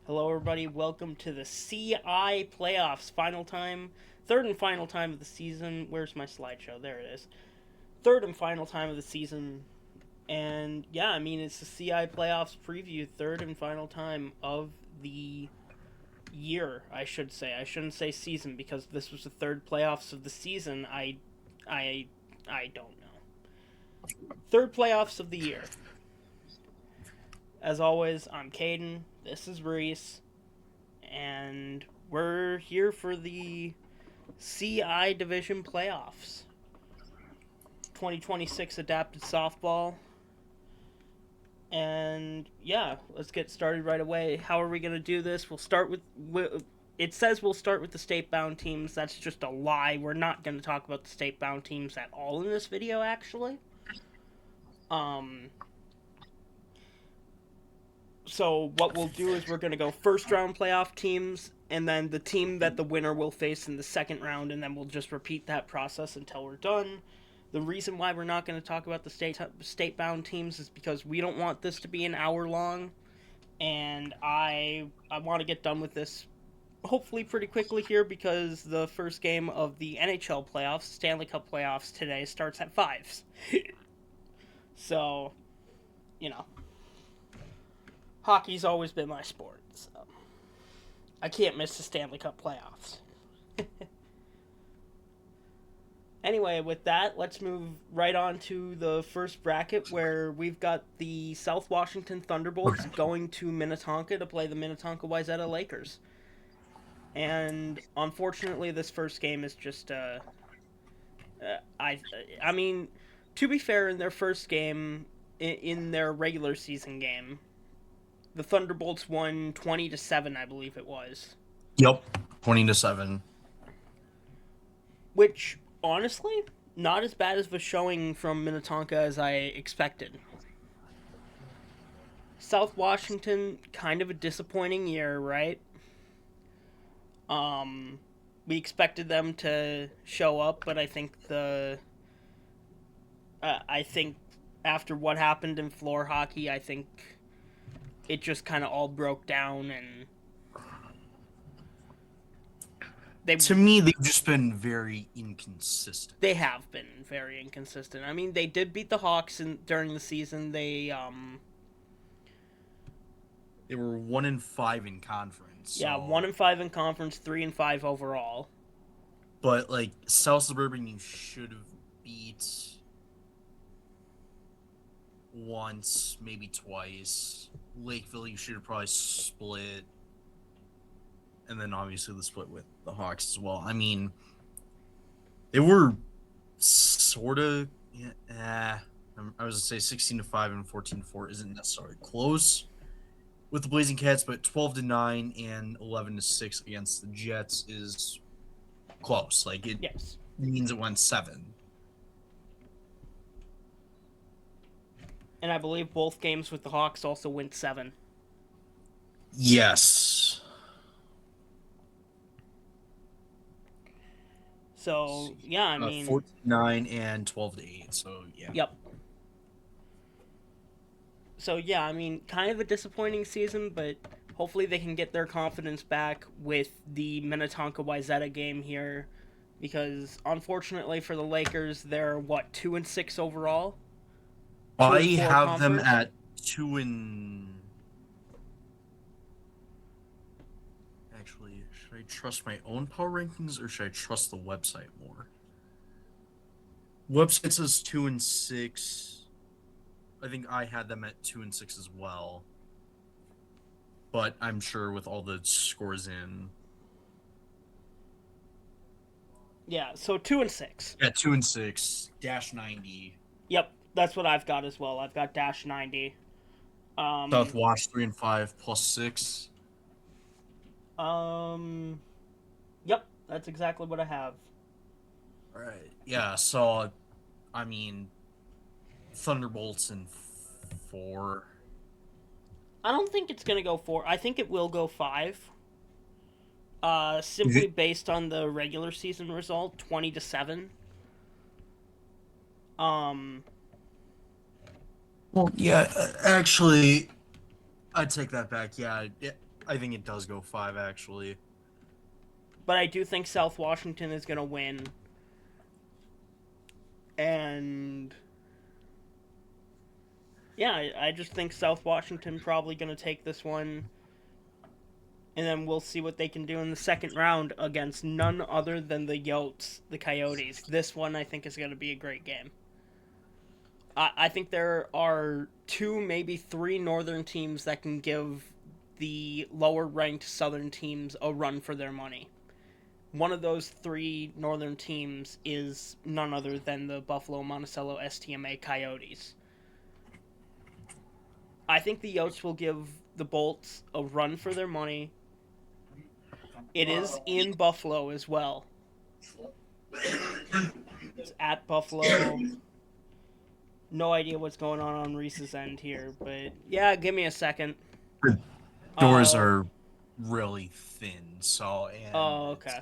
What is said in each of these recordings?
Hello, everybody. Welcome to the CI playoffs. Third and final time of the season. Where's my slideshow? There it is. Third and final time of the season. And yeah, I mean, it's the CI playoffs preview. Third and final time of the year, I should say. I shouldn't say season because this was the third playoffs of the season. I, I don't know. Third playoffs of the year. As always, I'm Caden. This is Reese. And we're here for the CI Division playoffs. 2026 adapted softball. And yeah, let's get started right away. How are we going to do this? We'll start with. It says we'll start with the state bound teams. That's just a lie. We're not going to talk about the state bound teams at all in this video, actually. So what we'll do is we're going to go first round playoff teams, and then the team that the winner will face in the second round, and then we'll just repeat that process until we're done. The reason why we're not going to talk about the state bound teams is because we don't want this to be an hour long, and I want to get done with this hopefully pretty quickly here because the first game of the NHL playoffs, Stanley Cup playoffs today starts at 5. So, you know, hockey's always been my sport, so I can't miss the Stanley Cup playoffs. Anyway, with that, let's move right on to the first bracket where we've got the South Washington Thunderbolts going to Minnetonka to play the Minnetonka-Wayzata Lakers. And unfortunately, this first game is just I mean, to be fair, in their first game, in their regular season game, the Thunderbolts won 20-7, I believe it was. Yep, 20-7. Which, honestly, not as bad as the showing from Minnetonka as I expected. South Washington, kind of a disappointing year, right? We expected them to show up, but I think I think after what happened in floor hockey, I think it just kind of all broke down, and To me, they've just been very inconsistent. they have been very inconsistent. I mean, they did beat the Hawks during the season. They were 1-5 in conference. Yeah, So, 1-5 in conference, 3-5 overall. but like South Suburban, you should have beat once, maybe twice. Lakeville, you should have probably split, and then obviously the split with the Hawks as well. I mean, they were sort of. I was gonna say 16-5 and 14-4 isn't necessarily close with the Blazing Cats, but 12-9 and 11-6 against the Jets is close. Like it Yes. means it went 7. And I believe both games with the Hawks also went 7. Yes. So, yeah, I mean, 14-9 and 12-8. So yeah. yep. So, yeah, I mean, kind of a disappointing season, but hopefully they can get their confidence back with the Minnetonka-Wayzata game here. Because, unfortunately for the Lakers, they're, 2-6 overall? I have them at 2 and. Actually, should I trust my own power rankings or should I trust the website more? Website says 2-6. I think I had them at 2-6 as well. But I'm sure with all the scores in. Yeah, so 2-6. Yeah, 2-6, -90. Yep, that's what I've got as well. I've got -90. South Wash 3-5 +6. Yep, that's exactly what I have. Right. Yeah, so I mean Thunderbolts in 4. I don't think it's gonna go 4. I think it will go 5. Simply based on the regular season result, 20-7. Well, yeah, actually, I take that back. Yeah, I think it does go 5, actually. But I do think South Washington is going to win. And yeah, I just think South Washington probably going to take this one. And then we'll see what they can do in the second round against none other than the Yotes, the Coyotes. This one I think is going to be a great game. I think there are 2, maybe 3 northern teams that can give the lower ranked southern teams a run for their money. One of those 3 northern teams is none other than the Buffalo-Monticello-STMA Coyotes. I think the Yotes will give the Bolts a run for their money. It is in Buffalo as well. It's at Buffalo. No idea what's going on Reese's end here, but yeah, give me a second. The doors are really thin, so Oh, okay.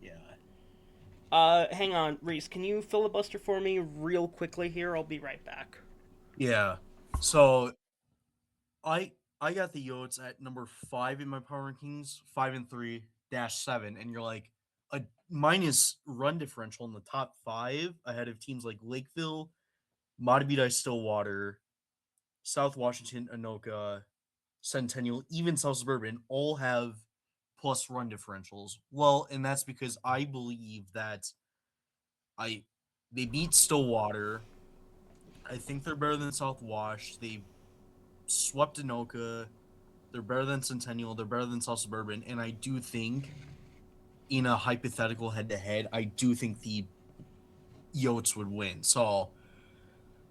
Yeah. Hang on, Reese. Can you filibuster for me real quickly here? I'll be right back. Yeah. So I I got the Yotes at number 5 in my power rankings, 5-3-7, and you're like a minus run differential in the top 5 ahead of teams like Lakeville, Matabidi Stillwater, South Washington, Anoka, Centennial, even South Suburban all have plus run differentials. Well, and that's because I believe that I they beat Stillwater. I think they're better than South Wash. They swept Anoka. They're better than Centennial. They're better than South Suburban. And I do think, in a hypothetical head-to-head, I do think the Yotes would win. So,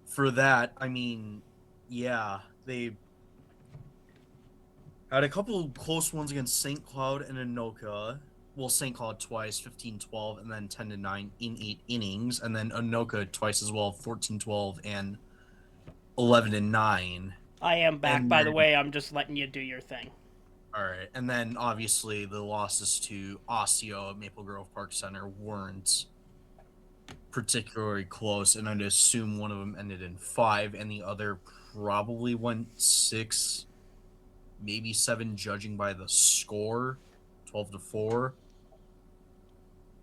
for that, I mean, yeah, they had a couple close ones against St. Cloud and Anoka. Well, St. Cloud twice, 15-12, and then 10-9 in 8 innings. And then Anoka twice as well, 14-12 and 11-9. I am back, And by then, the way. I'm just letting you do your thing. all right. And then obviously the losses to Osseo at Maple Grove Park Center weren't particularly close. And I'd assume one of them ended in 5 and the other probably went 6, maybe 7, judging by the score, 12-4.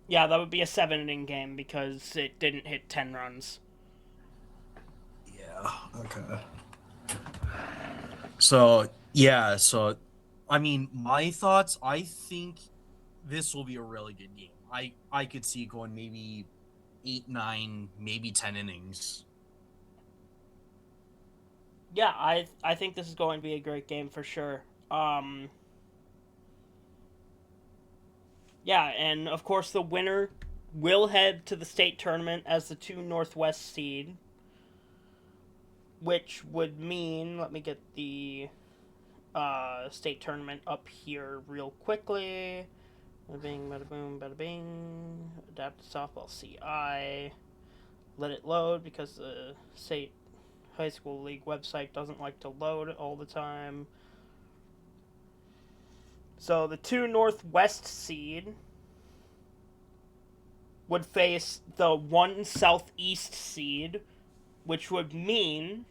Yeah, that would be a 7 inning game because it didn't hit 10 runs. Yeah. Okay. So yeah. So, I mean, my thoughts. I think this will be a really good game. I could see it going maybe 8, 9, maybe 10 innings. Yeah, I think this is going to be a great game for sure. Yeah, and of course the winner will head to the state tournament as the 2 Northwest seed, which would mean, let me get the state tournament up here real quickly. Bada bing, bada boom, bada bing. Adapted softball CI. Let it load because the state high school league website doesn't like to load all the time. So the 2 Northwest seed would face the 1 Southeast seed, which would mean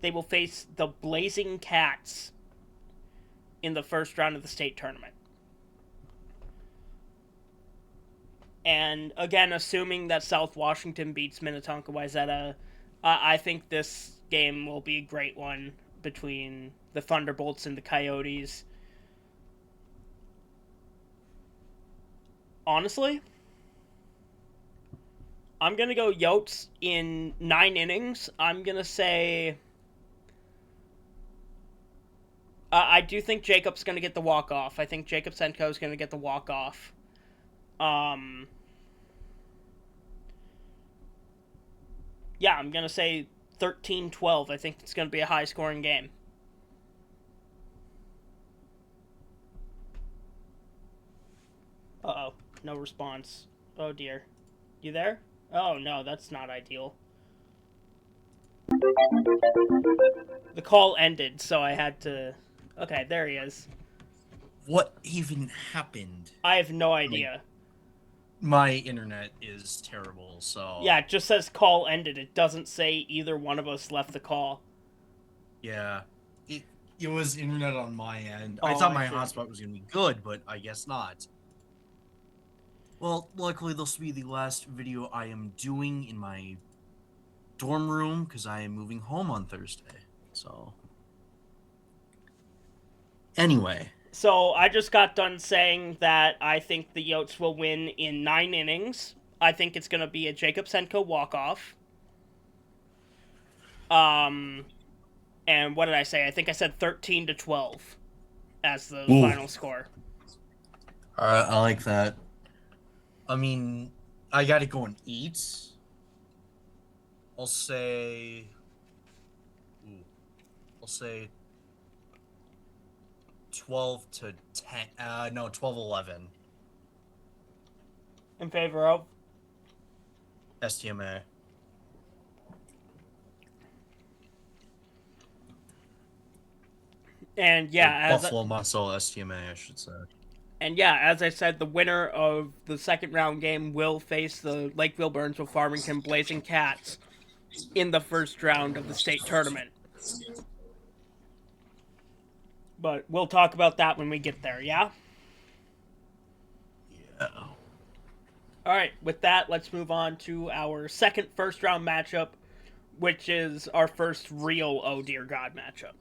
they will face the Blazing Cats in the first round of the state tournament. And again, assuming that South Washington beats Minnetonka-Wayzata, I think this game will be a great one between the Thunderbolts and the Coyotes. Honestly, I'm going to go Yotes in 9 innings. I'm going to say... I do think Jacob's going to get the walk-off. I think Jacob Senko is going to get the walk-off. Yeah, I'm going to say 13-12. I think it's going to be a high-scoring game. Uh-oh. No response. Oh, dear. You there? Oh, no, that's not ideal. The call ended, so I had to... Okay, there he is. What even happened? I have no idea. My internet is terrible, so Yeah, it just says call ended. It doesn't say either one of us left the call. yeah. It was internet on my end. I Oh, thought I my see. hotspot was going to be good, but I guess not. Well, luckily this will be the last video I am doing in my dorm room because I am moving home on Thursday. So, anyway. So I just got done saying that I think the Yotes will win in 9 innings. I think it's going to be a Jacob Senko walk-off. And what did I say? I think I said 13-12 as the Ooh. final score. I like that. I mean, I got to go in 8. I'll say 12-10. No, 12-11. In favor of? STMA. And yeah, Buffalo-Monticello-STMA, I should say. And yeah, as I said, the winner of the second round game will face the Lakeville-Burnsville-Farmington Blazing Cats in the first round of the state tournament. But we'll talk about that when we get there, yeah? Yeah. Alright, with that, let's move on to our second first round matchup, which is our first real oh dear god matchup.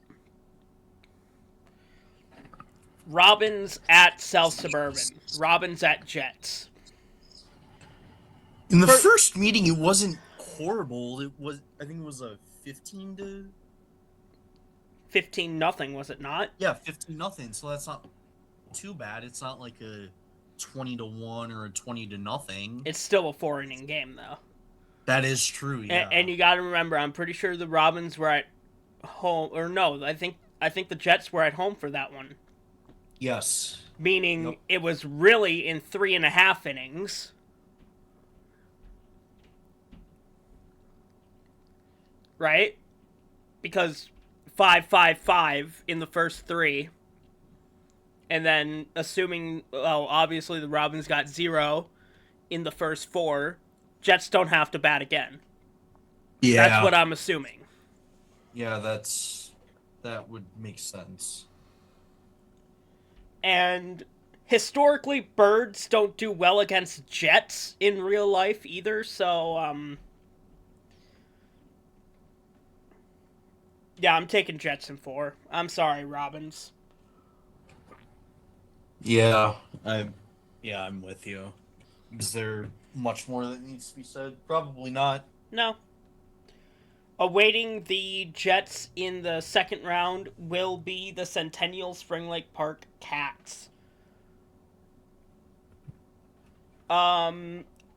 Robins at South Suburban. Robins at Jets. In the first meeting, it wasn't horrible. I think it was a 15-0, was it not? Yeah, 15-0. So that's not too bad. It's not like a 20-1 or a 20-0. It's still a 4-inning game, though. That is true. Yeah. And you got to remember, I'm pretty sure the Robins were at home, or no, I think the Jets were at home for that one. Yes. Meaning It was really in 3.5 innings. Right? Because 5-5-5 in the first 3. And then assuming, well, obviously the Robins got 0 in the first 4, Jets don't have to bat again. Yeah. That's what I'm assuming. Yeah, that would make sense. And historically, birds don't do well against Jets in real life either, so, yeah, I'm taking Jets in 4. I'm sorry, Robins. Yeah, I'm with you. Is there much more that needs to be said? Probably not. No. Awaiting the Jets in the second round will be the Centennial Spring Lake Park Cats. I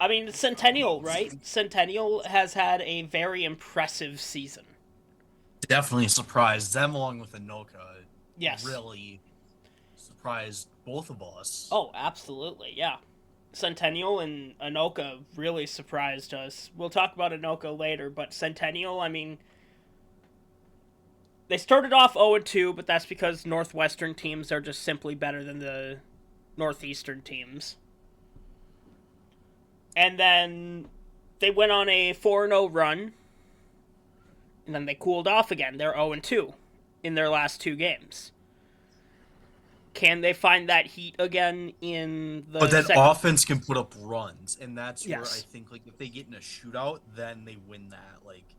mean, Centennial, right? Centennial has had a very impressive season. Definitely surprised them along with Anoka. Yes. Really surprised both of us. Oh, absolutely, yeah. Centennial and Anoka really surprised us. We'll talk about Anoka later, but Centennial, I mean, they started off 0-2, but that's because Northwestern teams are just simply better than the Northeastern teams. And then they went on a 4-0 run, and then they cooled off again. They're 0-2 in their last 2 games. Can they find that heat again in the But that second... offense can put up runs, and that's Yes. where I think, like, if they get in a shootout, then they win that, like,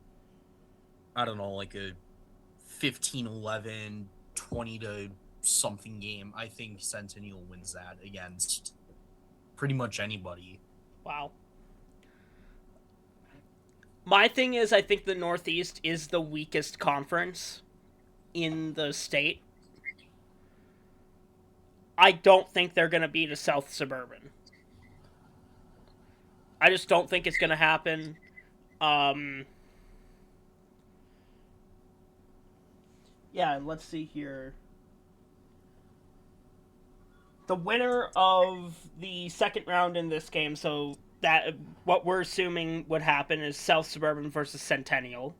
I don't know, like a 15-11, 20-something game. I think Centennial wins that against pretty much anybody. Wow. My thing is, I think the Northeast is the weakest conference in the state. I don't think they're going to beat a South Suburban. I just don't think it's going to happen. Yeah, let's see here. The winner of the second round in this game, so that what we're assuming would happen is South Suburban versus Centennial.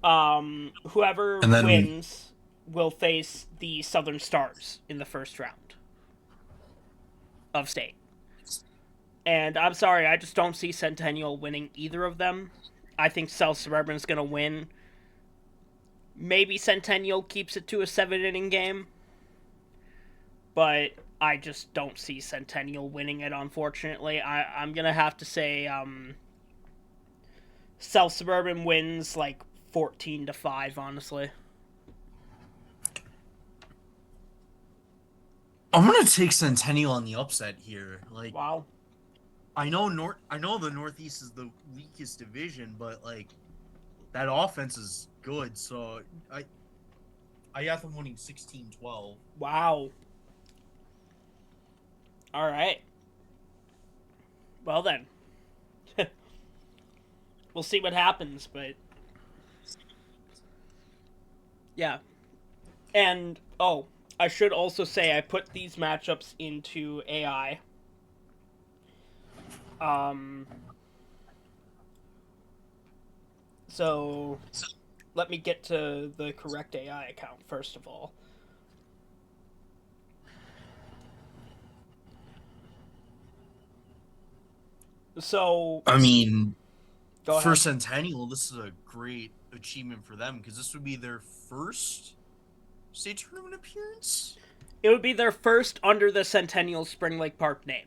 Whoever wins will face the Southern Stars in the first round of state. And I'm sorry, I just don't see Centennial winning either of them. I think South Suburban is going to win. Maybe Centennial keeps it to a 7-inning game, but I just don't see Centennial winning it, unfortunately. I'm going to have to say South Suburban wins like 14-5, honestly. I'm gonna take Centennial on the upset here. Like, Wow. I know the Northeast is the weakest division, but like that offense is good. So I got them winning 16-12. Wow. All right. Well then. We'll see what happens, but yeah. And oh, I should also say I put these matchups into AI. Um so let me get to the correct AI account first of all. So, I mean, go for ahead. Centennial, this is a great achievement for them because this would be their first state tournament appearance. It would be their first under the Centennial Spring Lake Park name.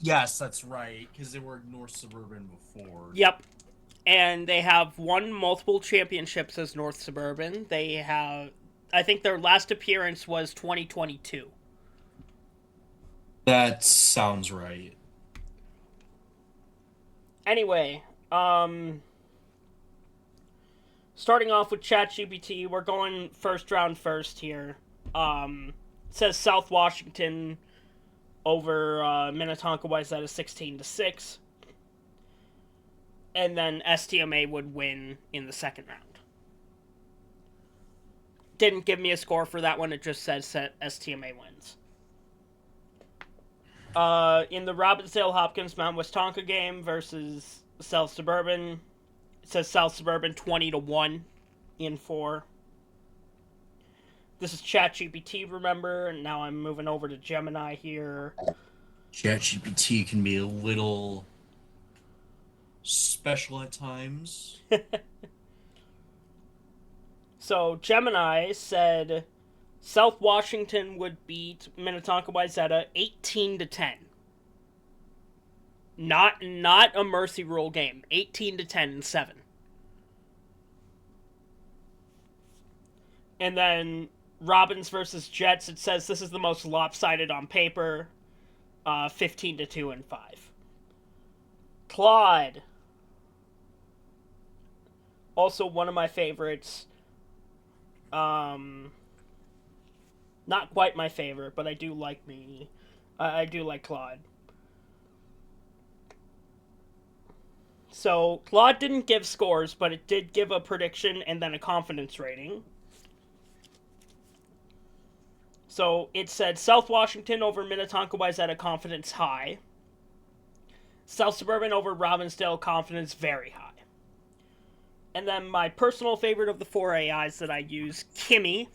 Yes, that's right, because they were North Suburban before. Yep. And they have won multiple championships as North Suburban. They have, I think their last appearance was 2022. That sounds right. Anyway, starting off with ChatGPT, we're going first round first here. It says South Washington over Minnetonka-Wayzata 16-6. And then STMA would win in the second round. Didn't give me a score for that one, it just says that STMA wins. In the Robbinsdale-Hopkins Mount Westonka game versus South Suburban, it says South Suburban 20-1 in 4. This is ChatGPT, remember, and now I'm moving over to Gemini here. ChatGPT can be a little special at times. So Gemini said South Washington would beat Minnetonka-Wayzata 18-10. Not a mercy rule game. 18-10 and 7. And then Robins versus Jets, it says this is the most lopsided on paper. 15-2 and 5. Claude. Also one of my favorites. Not quite my favorite, but I do like me. I do like Claude. So, Claude didn't give scores, but it did give a prediction and then a confidence rating. So, it said South Washington over Minnetonka-Wayzata confidence high. South Suburban over Robbinsdale confidence very high. And then my personal favorite of the 4 AIs that I use, Kimmy.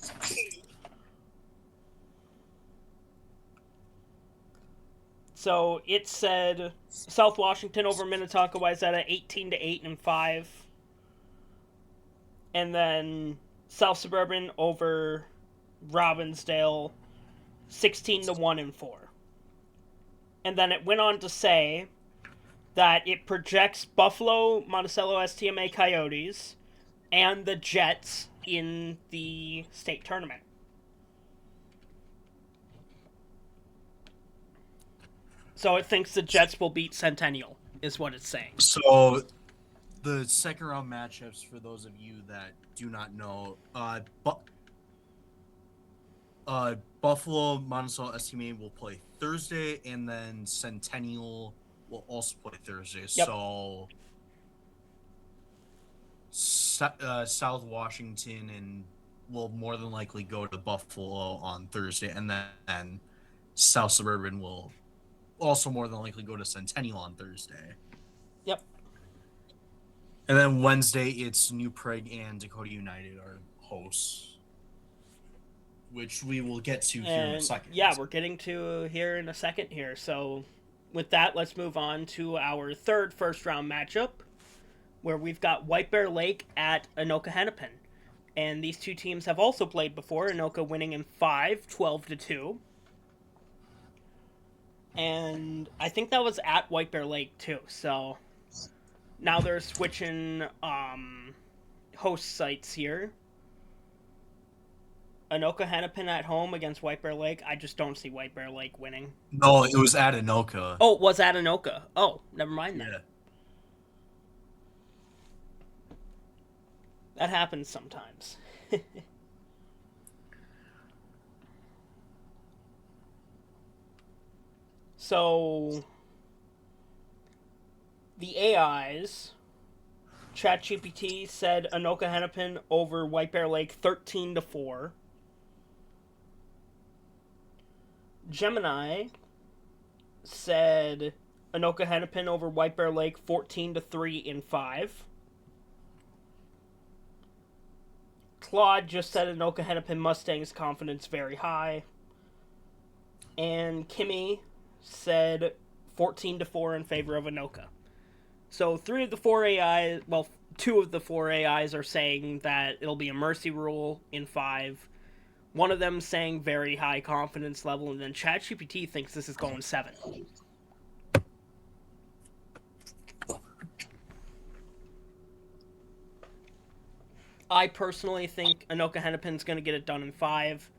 So it said South Washington over Minnetonka-Wayzata 18-8 and 5. And then South Suburban over Robbinsdale 16-1 and 4. And then it went on to say that it projects Buffalo-Monticello-STMA Coyotes and the Jets in the state tournament. So it thinks the Jets will beat Centennial, is what it's saying. So the second round matchups, for those of you that do not know, Buffalo-Monticello-STMA will play Thursday, and then Centennial will also play Thursday. Yep. So South Washington and will more than likely go to Buffalo on Thursday, and then South Suburban will also more than likely go to Centennial on Thursday. Yep. And then Wednesday, it's New Prague and Dakota United are hosts, which we will get to here in a second. Yeah, we're getting to here in a second here. So with that, let's move on to our third first round matchup, where we've got White Bear Lake at Anoka-Hennepin. And these two teams have also played before, Anoka winning in 5, 12-2. And I think that was at White Bear Lake too. So now they're switching host sites here. Anoka-Hennepin at home against White Bear Lake. I just don't see White Bear Lake winning. No, it was at Anoka. Oh, it was at Anoka. Oh, never mind then. Yeah. That happens sometimes. So the AIs, ChatGPT said Anoka-Hennepin over White Bear Lake 13-4. Gemini said Anoka-Hennepin over White Bear Lake 14-3 in 5. Claude just said Anoka-Hennepin Mustangs confidence very high. And Kimmy said 14-4 in favor of Anoka. So 3 of the 4 AIs, well, 2 of the 4 AIs are saying that it'll be a mercy rule in 5. One of them saying very high confidence level, and then ChatGPT thinks this is going 7. I personally think Anoka-Hennepin's going to get it done in 5.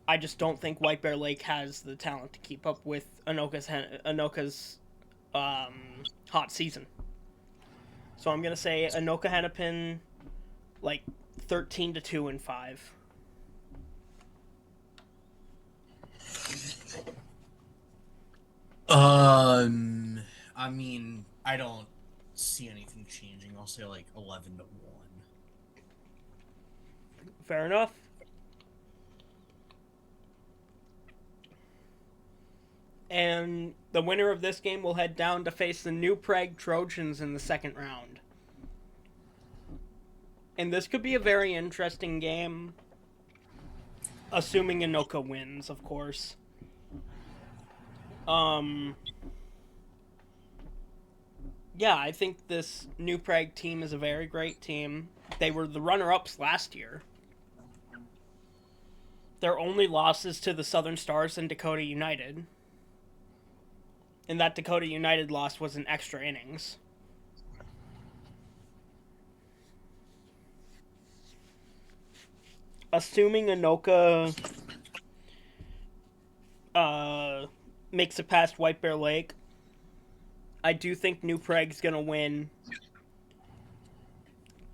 I just don't think White Bear Lake has the talent to keep up with Anoka's hot season. So I'm going to say Anoka-Hennepin like 13-2 in 5. I mean, I don't see anything changing. I'll say like 11-1. Fair enough. And the winner of this game will head down to face the new Prague Trojans in the second round. And this could be a very interesting game, assuming Anoka wins, of course. Yeah, I think this new Prague team is a very great team. They were the runner-ups last year. Their only losses to the Southern Stars and Dakota United. And that Dakota United loss was in extra innings. Assuming Anoka makes it past White Bear Lake, I do think New Prague's going to win.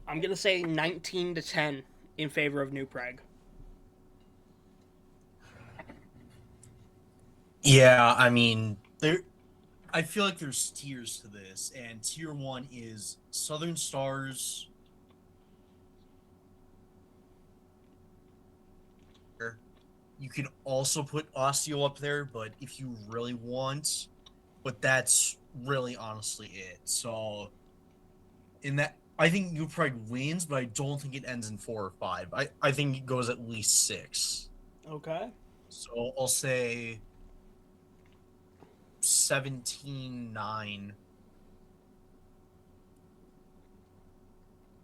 I'm going to say 19-10 in favor of New Prague. Yeah, I mean, I feel like there's tiers to this, and tier 1 is Southern Stars. You can also put Osteo up there, but if you really want, but that's really honestly it. So, in that, I think New Prague wins, but I don't think it ends in 4 or 5. I think it goes at least 6. Okay. So I'll say 17-9.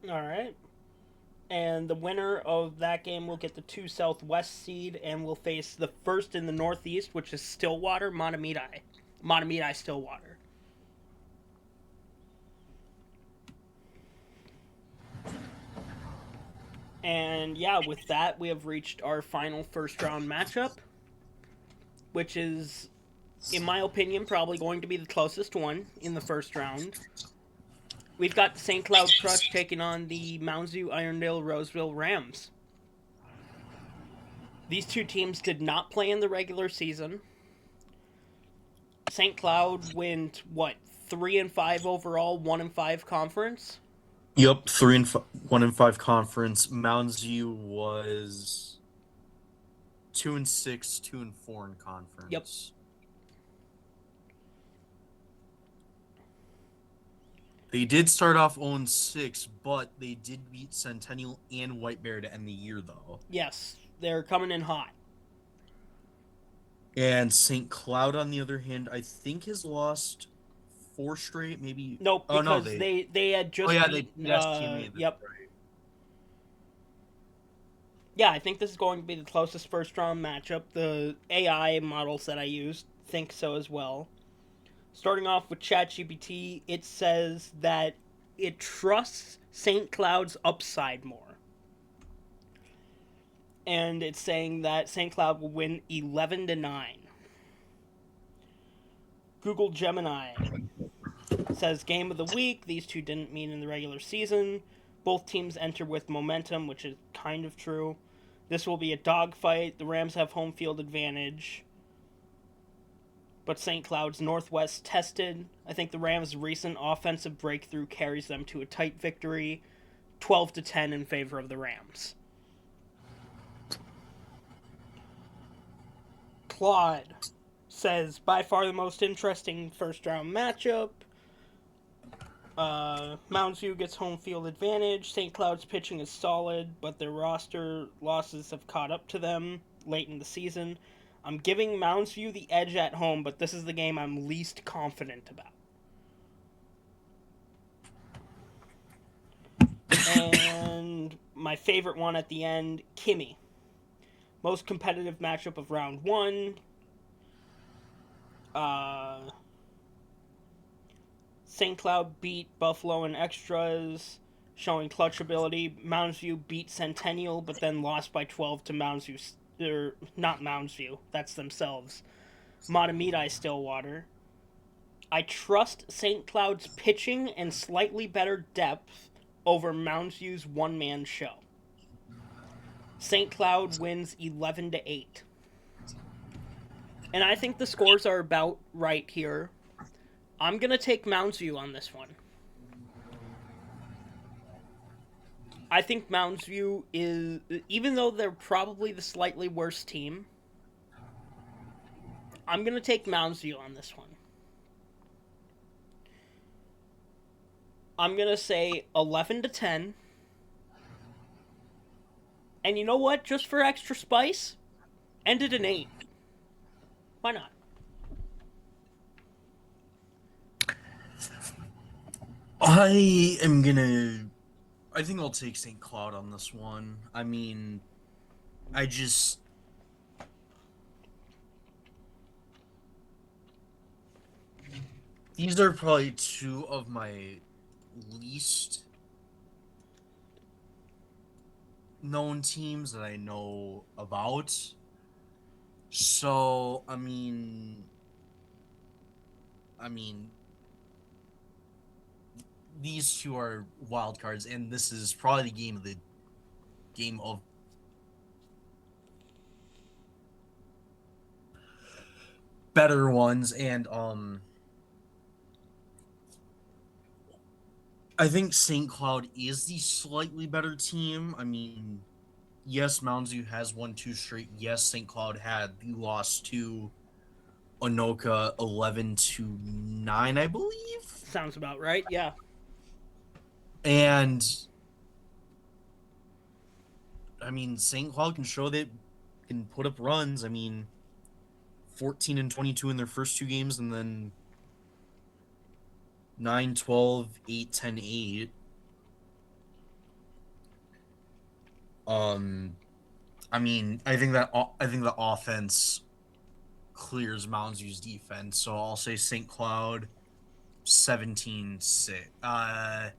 All right. And the winner of that game will get the 2 Southwest seed and will face the first in the Northeast, which is Stillwater, Mahtomedi. Mahtomedi, Stillwater. And yeah, with that, we have reached our final first round matchup, which is, in my opinion, probably going to be the closest one in the first round. We've got the St. Cloud Crush taking on the Mounds View Irondale Roseville Rams. These two teams did not play in the regular season. St. Cloud went, 3-5 overall, 1-5 conference? Yep, 1-5 conference. Mounds View was 2-6, 2-4 in conference. Yep. They did start off 0-6, but they did beat Centennial and White Bear to end the year, though. Yes, they're coming in hot. And St. Cloud, on the other hand, I think has lost 4 straight, maybe. Nope, because they had just they beat, STMA. yep. Right. Yeah, I think this is going to be the closest first round matchup. The AI models that I used think so as well. Starting off with ChatGPT, it says that it trusts St. Cloud's upside more. And it's saying that St. Cloud will win 11-9. Google Gemini says game of the week. These two didn't meet in the regular season. Both teams enter with momentum, which is kind of true. This will be a dogfight. The Rams have home field advantage. But St. Cloud's Northwest tested. I think the Rams' recent offensive breakthrough carries them to a tight victory, 12-10 in favor of the Rams. Claude says by far the most interesting first round matchup. Mounds View gets home field advantage. St. Cloud's pitching is solid, but their roster losses have caught up to them late in the season. I'm giving Mounds View the edge at home, but this is the game I'm least confident about. And my favorite one at the end, Kimmy. Most competitive matchup of round one. St. Cloud beat Buffalo in extras, showing clutch ability. Mounds View beat Centennial, but then lost by 12 to Mounds View. Not Mounds View, that's themselves. Matamidi Stillwater. I trust St. Cloud's pitching and slightly better depth over Mounds View's one-man show. St. Cloud wins 11-8. And I think the scores are about right here. I'm going to take Mounds View on this one. I think Mounds View is, even though they're probably the slightly worse team, I'm going to take Mounds View on this one. I'm going to say 11-10. And you know what? Just for extra spice, end it in 8. Why not? I think I'll take St. Cloud on this one. I mean, these are probably two of my least known teams that I know about. So, I mean, these two are wild cards, and this is probably the game of better ones, and I think St. Cloud is the slightly better team. I mean, yes, Mounds View has won 2 straight. Yes, St. Cloud had the loss to Anoka 11-9, I believe. Sounds about right, yeah. And I mean, St. Cloud can show that can put up runs. I mean, 14-22 in their first 2 games, and then 9-12, 8-10, 8. I mean, I think the offense clears Mounds View's defense, so I'll say St. Cloud 17-6.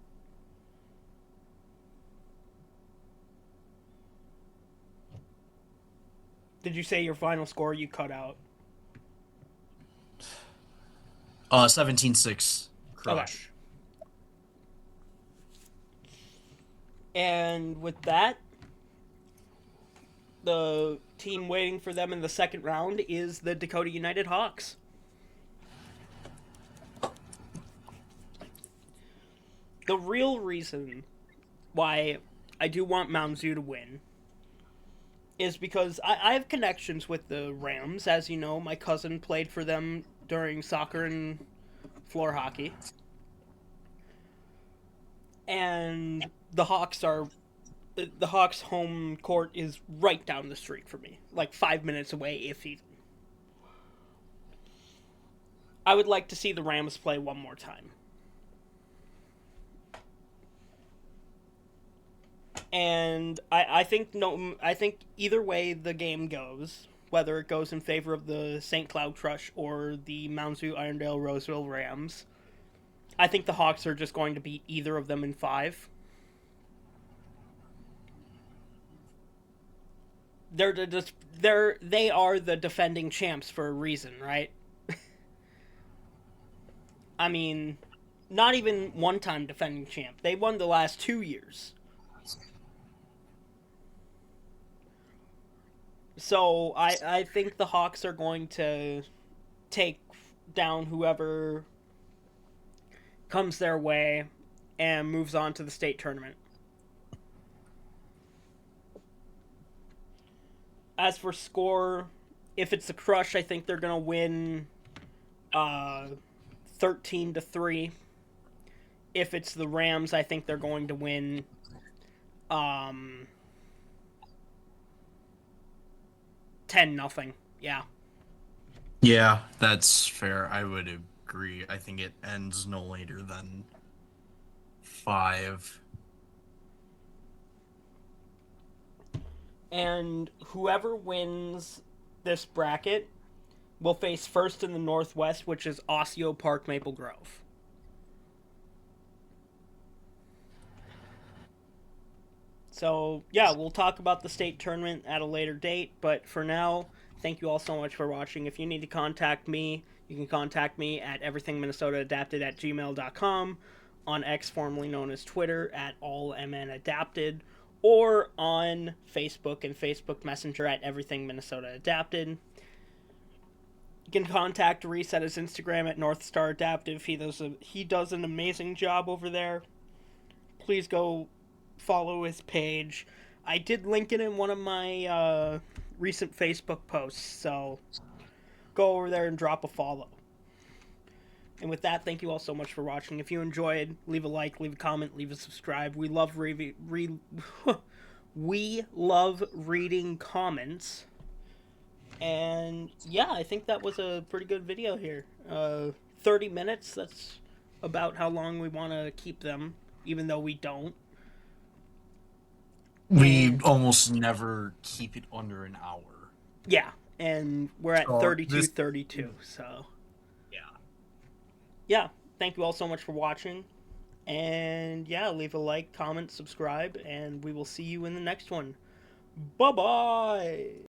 Did you say your final score? You cut out. 17-6 crush. Okay. And with that, the team waiting for them in the second round is the Dakota United Hawks. The real reason why I do want Mounds View to win is because I have connections with the Rams. As you know, my cousin played for them during soccer and floor hockey. And the Hawks home court is right down the street from me, like 5 minutes away, if even. I would like to see the Rams play one more time. And I think either way the game goes, whether it goes in favor of the St. Cloud Crush or the Mounds View Irondale Roseville Rams, I think the Hawks are just going to beat either of them in 5. They are the defending champs for a reason, right? I mean, not even one-time defending champ. They won the last 2 years. So I think the Hawks are going to take down whoever comes their way and moves on to the state tournament. As for score, if it's the Crush, I think they're gonna win 13-3. If it's the Rams, I think they're going to win um 10-0. Yeah. Yeah, that's fair. I would agree. I think it ends no later than 5. And whoever wins this bracket will face first in the Northwest, which is Osseo Park Maple Grove. So, yeah, we'll talk about the state tournament at a later date, but for now, thank you all so much for watching. If you need to contact me, you can contact me at everythingminnesotaadapted@gmail.com, on X, formerly known as Twitter, at allmnadapted, or on Facebook and Facebook Messenger at Everything Minnesota Adapted. You can contact Reese at his Instagram at Northstar Adaptive. He does an amazing job over there. Please go follow his page. I did link it in one of my recent Facebook posts, so go over there and drop a follow. And with that, thank you all so much for watching. If you enjoyed, leave a like, leave a comment, leave a subscribe. We love we love reading comments. And yeah, I think that was a pretty good video here. 30 minutes, that's about how long we want to keep them, even though we don't. We almost never keep it under an hour. Yeah, and we're at 32, so yeah, thank you all so much for watching. And yeah, leave a like, comment, subscribe, and we will see you in the next one. Bye-bye!